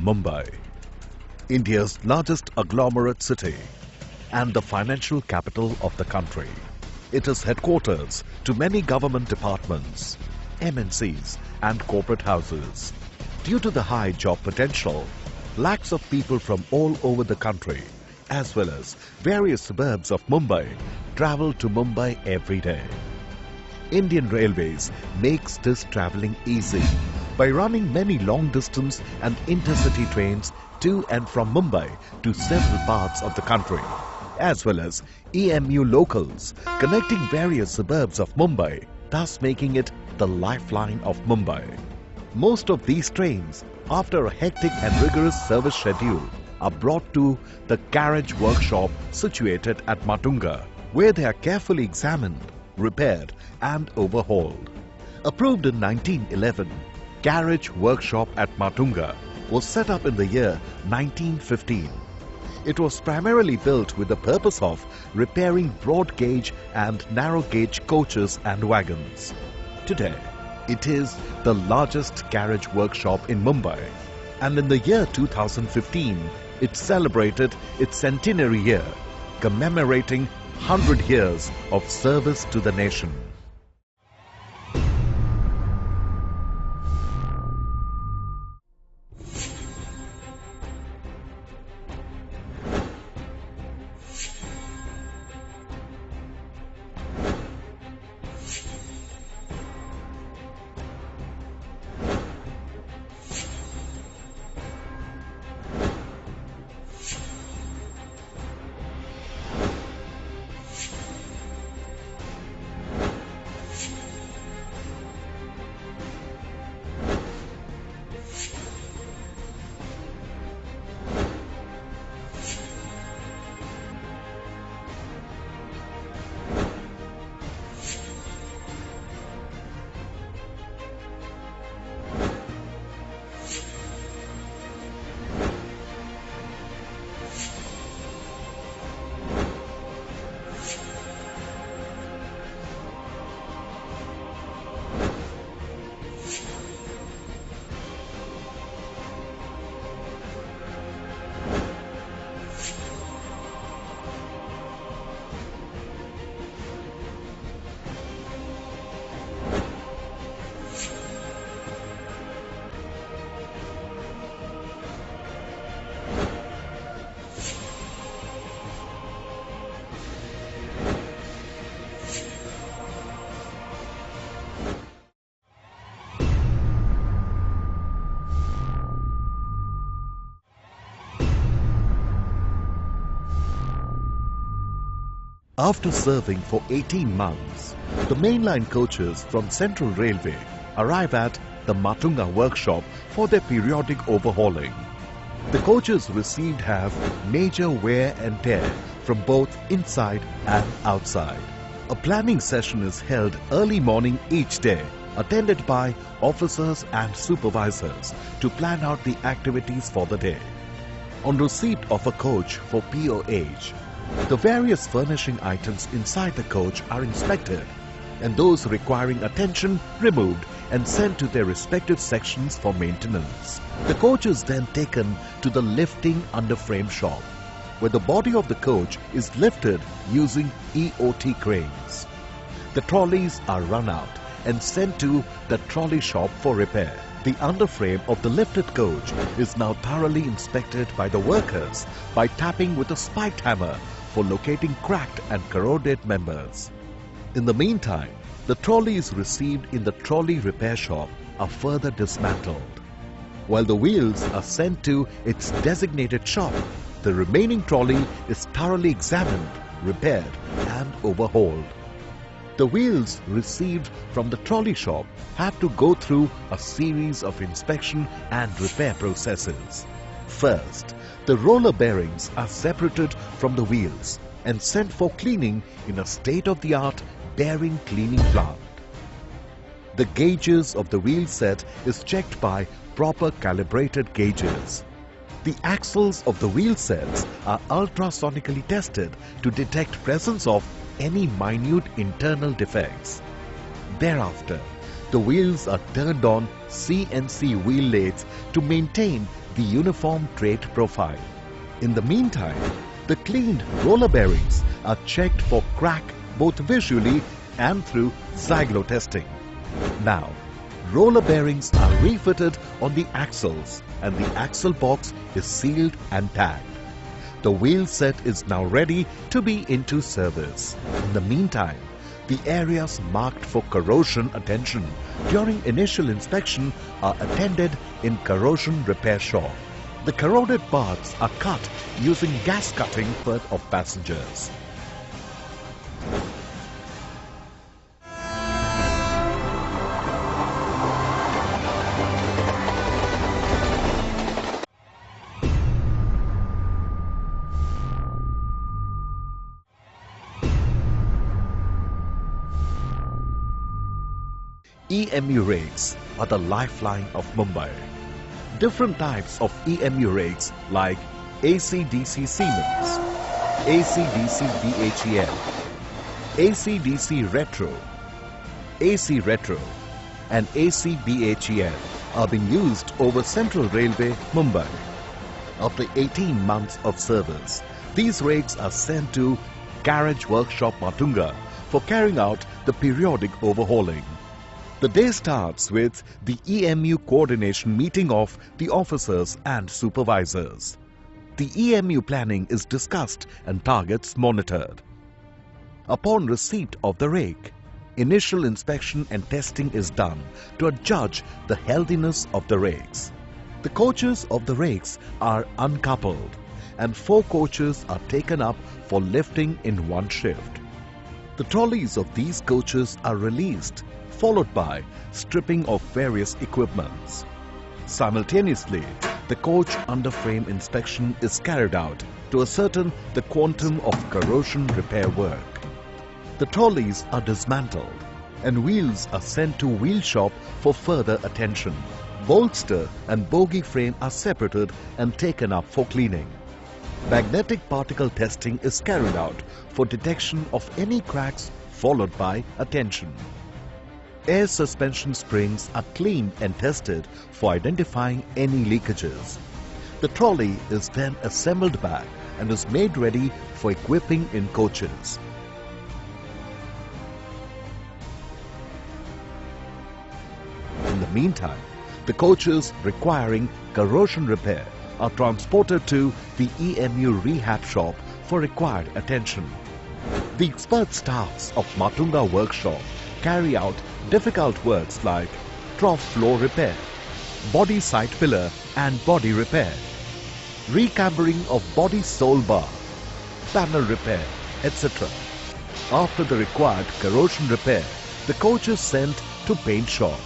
Mumbai, India's largest agglomerate city and the financial capital of the country. It is headquarters to many government departments, MNCs and corporate houses. Due to the high job potential, lakhs of people from all over the country as well as various suburbs of Mumbai travel to Mumbai every day. Indian Railways makes this travelling easy by running many long-distance and intercity trains to and from Mumbai to several parts of the country, as well as EMU locals connecting various suburbs of Mumbai, thus making it the lifeline of Mumbai. Most of these trains, after a hectic and rigorous service schedule, are brought to the garage workshop situated at Matunga, where they are carefully examined, repaired and overhauled. Approved in 1911, Garage Workshop at Matunga was set up in the year 1915. It was primarily built with the purpose of repairing broad gauge and narrow gauge coaches and wagons. Today, it is the largest garage workshop in Mumbai, and in the year 2015, it celebrated its centenary year, commemorating 100 years of service to the nation. After serving for 18 months, the mainline coaches from Central Railway arrive at the Matunga workshop for their periodic overhauling. The coaches received have major wear and tear from both inside and outside. A planning session is held early morning each day, attended by officers and supervisors to plan out the activities for the day. On receipt of a coach for POH, the various furnishing items inside the coach are inspected and those requiring attention removed and sent to their respective sections for maintenance. The coach is then taken to the lifting underframe shop, where the body of the coach is lifted using EOT cranes. The trolleys are run out and sent to the trolley shop for repair. The underframe of the lifted coach is now thoroughly inspected by the workers by tapping with a spiked hammer for locating cracked and corroded members. In the meantime, the trolleys received in the trolley repair shop are further dismantled. While the wheels are sent to its designated shop, the remaining trolley is thoroughly examined, repaired and overhauled. The wheels received from the trolley shop have to go through a series of inspection and repair processes. First, the roller bearings are separated from the wheels and sent for cleaning in a state-of-the-art bearing cleaning plant. The gauges of the wheel set is checked by proper calibrated gauges. The axles of the wheel sets are ultrasonically tested to detect presence of any minute internal defects. Thereafter, the wheels are turned on CNC wheel lathes to maintain the uniform tread profile. In the meantime, the cleaned roller bearings are checked for crack both visually and through zygo testing. Now, roller bearings are refitted on the axles and the axle box is sealed and tagged. The wheel set is now ready to be into service. In the meantime, the areas marked for corrosion attention during initial inspection are attended in corrosion repair shop. The corroded parts are cut using gas cutting of passengers. EMU rakes are the lifeline of Mumbai. Different types of EMU rakes like AC/DC Siemens, AC/DC BHEL, AC/DC Retro, AC Retro and AC BHEL are being used over Central Railway, Mumbai. After 18 months of service, these rakes are sent to Garage Workshop Matunga for carrying out the periodic overhauling. The day starts with the EMU coordination meeting of the officers and supervisors. The EMU planning is discussed and targets monitored. Upon receipt of the rake, initial inspection and testing is done to judge the healthiness of the rakes. The coaches of the rakes are uncoupled and 4 coaches are taken up for lifting in one shift. The trolleys of these coaches are released, followed by stripping of various equipments. Simultaneously, the coach underframe inspection is carried out to ascertain the quantum of corrosion repair work. The trolleys are dismantled and wheels are sent to wheel shop for further attention. Bolster and bogie frame are separated and taken up for cleaning. Magnetic particle testing is carried out for detection of any cracks, followed by attention. Air suspension springs are cleaned and tested for identifying any leakages. The trolley is then assembled back and is made ready for equipping in coaches. In the meantime, the coaches requiring corrosion repair are transported to the EMU rehab shop for required attention. The expert staffs of Matunga workshop carry out difficult works like trough floor repair, body side pillar and body repair, recambering of body sole bar, panel repair, etc. After the required corrosion repair, the coach is sent to paint shop.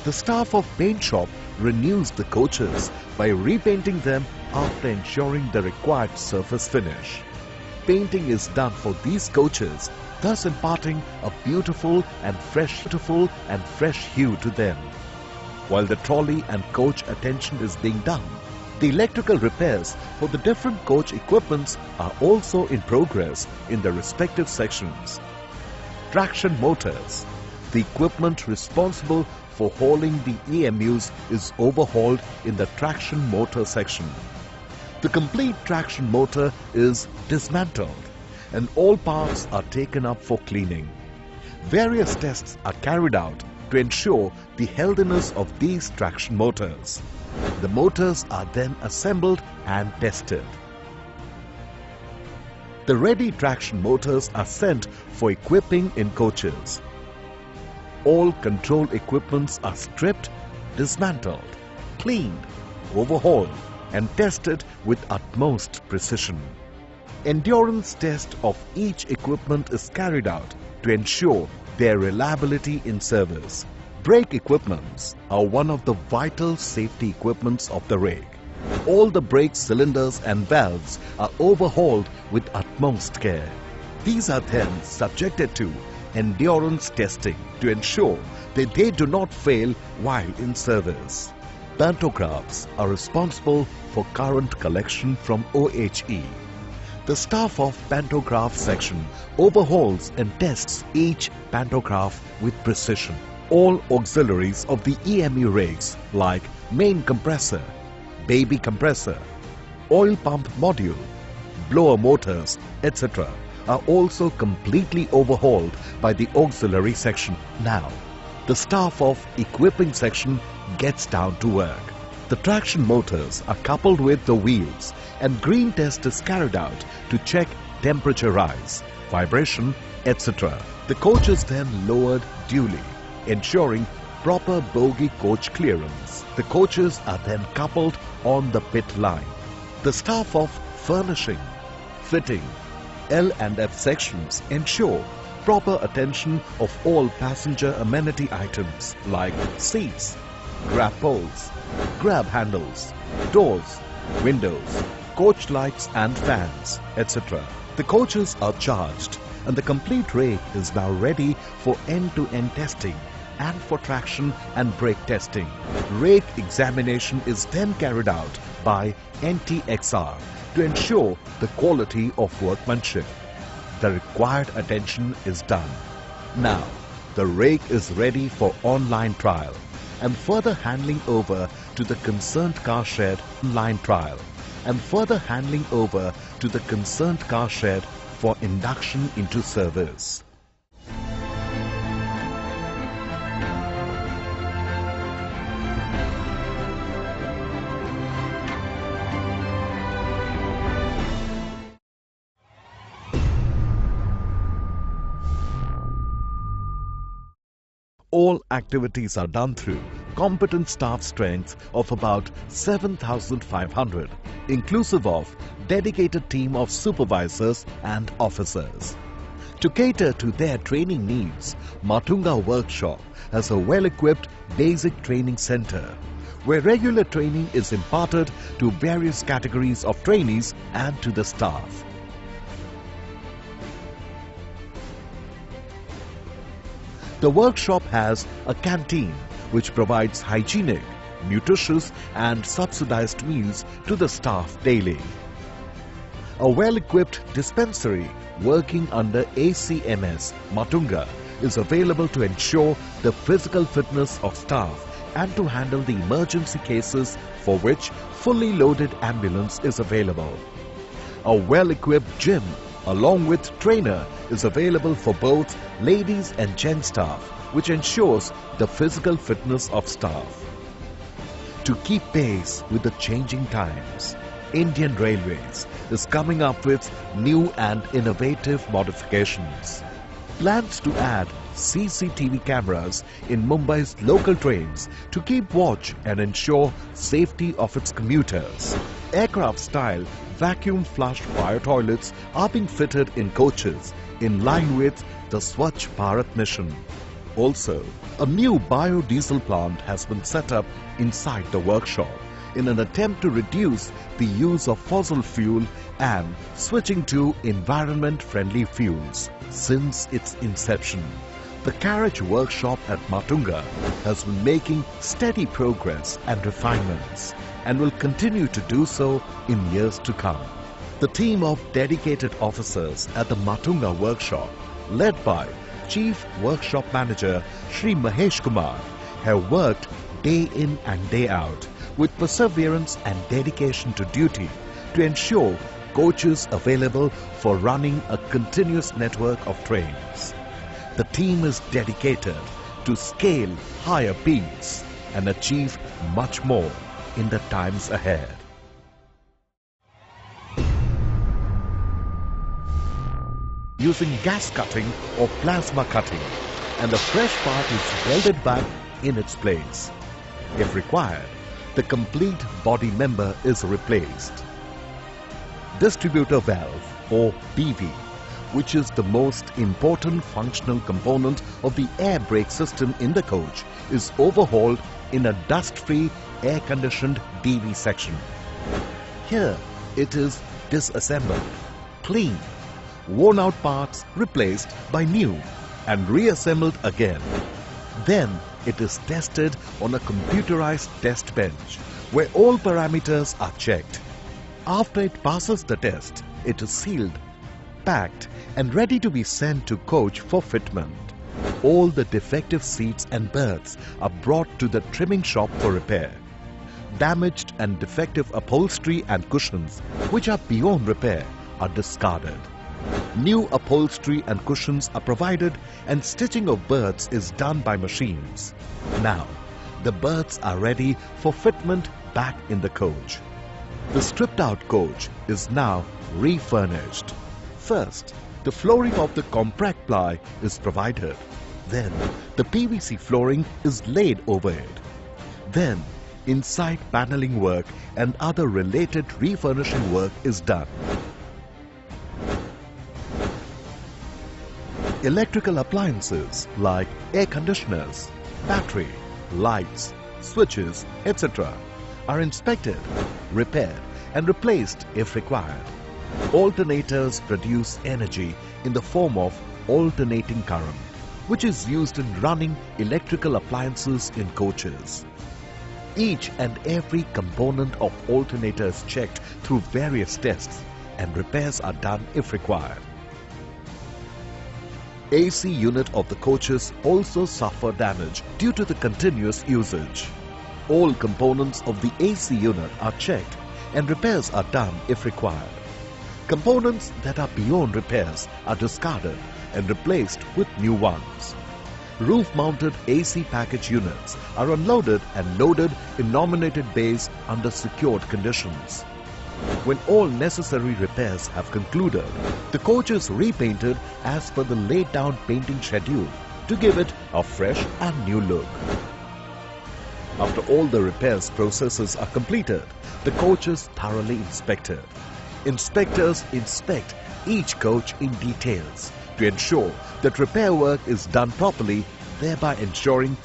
The staff of paint shop renews the coaches by repainting them after ensuring the required surface finish. Painting is done for these coaches, thus imparting a beautiful and fresh hue to them. While the trolley and coach attention is being done, the electrical repairs for the different coach equipments are also in progress in the respective sections. Traction motors. The equipment responsible for hauling the EMUs is overhauled in the traction motor section. The complete traction motor is dismantled and all parts are taken up for cleaning. Various tests are carried out to ensure the healthiness of these traction motors. The motors are then assembled and tested. The ready traction motors are sent for equipping in coaches. All control equipments are stripped, dismantled, cleaned, overhauled and tested with utmost precision. Endurance test of each equipment is carried out to ensure their reliability in service. Brake equipments are one of the vital safety equipments of the rake. All the brake cylinders and valves are overhauled with utmost care. These are then subjected to endurance testing to ensure that they do not fail while in service. Pantographs are responsible for current collection from OHE. The staff of pantograph section overhauls and tests each pantograph with precision. All auxiliaries of the EMU rakes like main compressor, baby compressor, oil pump module, blower motors, etc. are also completely overhauled by the auxiliary section. Now, the staff of equipping section gets down to work. The traction motors are coupled with the wheels and green test is carried out to check temperature rise, vibration, etc. The coach is then lowered duly, ensuring proper bogie coach clearance. The coaches are then coupled on the pit line. The staff of furnishing, fitting, L and F sections ensure proper attention of all passenger amenity items like seats, grab poles, grab handles, doors, windows, coach lights and fans, etc. The coaches are charged and the complete rake is now ready for end-to-end testing and for traction and brake testing. Rake examination is then carried out by NTXR to ensure the quality of workmanship. The required attention is done. Now, the rake is ready for online trial and further handling over to the concerned car shed line trial and further handling over to the concerned car shed for induction into service. All activities are done through competent staff strength of about 7,500, inclusive of dedicated team of supervisors and officers. To cater to their training needs, Matunga Workshop has a well-equipped basic training center where regular training is imparted to various categories of trainees and to the staff. The workshop has a canteen which provides hygienic, nutritious and subsidized meals to the staff daily. A well-equipped dispensary working under ACMS Matunga is available to ensure the physical fitness of staff and to handle the emergency cases for which fully loaded ambulance is available. A well-equipped gym along with trainer is available for both ladies and gent staff, which ensures the physical fitness of staff. To keep pace with the changing times, Indian Railways is coming up with new and innovative modifications. Plans to add CCTV cameras in Mumbai's local trains to keep watch and ensure safety of its commuters. Aircraft-style vacuum flush fire toilets are being fitted in coaches in line with the Swachh Bharat mission. Also, a new biodiesel plant has been set up inside the workshop in an attempt to reduce the use of fossil fuel and switching to environment-friendly fuels. Since its inception, the carriage workshop at Matunga has been making steady progress and refinements and will continue to do so in years to come. The team of dedicated officers at the Matunga workshop, led by Chief Workshop Manager Shri Mahesh Kumar, have worked day in and day out with perseverance and dedication to duty to ensure coaches available for running a continuous network of trains. The team is dedicated to scale higher peaks and achieve much more in the times ahead. Using gas cutting or plasma cutting, and the fresh part is welded back in its place. If required, the complete body member is replaced. Distributor valve or BV, which is the most important functional component of the air brake system in the coach, is overhauled in a dust-free air-conditioned DV section. Here it is disassembled, cleaned, worn-out parts replaced by new and reassembled again. Then it is tested on a computerized test bench where all parameters are checked. After it passes the test, it is sealed, packed and ready to be sent to coach for fitment. All the defective seats and berths are brought to the trimming shop for repair. Damaged and defective upholstery and cushions, which are beyond repair, are discarded. New upholstery and cushions are provided and stitching of berths is done by machines. Now, the berths are ready for fitment back in the coach. The stripped out coach is now refurnished. First, the flooring of the compact ply is provided. Then, the PVC flooring is laid over it. Then, inside paneling work and other related refurnishing work is done. Electrical appliances like air conditioners, battery, lights, switches, etc. are inspected, repaired and replaced if required. Alternators produce energy in the form of alternating current, which is used in running electrical appliances in coaches. Each and every component of alternator is checked through various tests and repairs are done if required. AC unit of the coaches also suffer damage due to the continuous usage. All components of the AC unit are checked and repairs are done if required. Components that are beyond repairs are discarded and replaced with new ones. Roof-mounted AC package units are unloaded and loaded in nominated bays under secured conditions. When all necessary repairs have concluded, the coach is repainted as per the laid down painting schedule to give it a fresh and new look. After all the repairs processes are completed, the coach is thoroughly inspected. Inspectors inspect each coach in details to ensure that repair work is done properly, thereby ensuring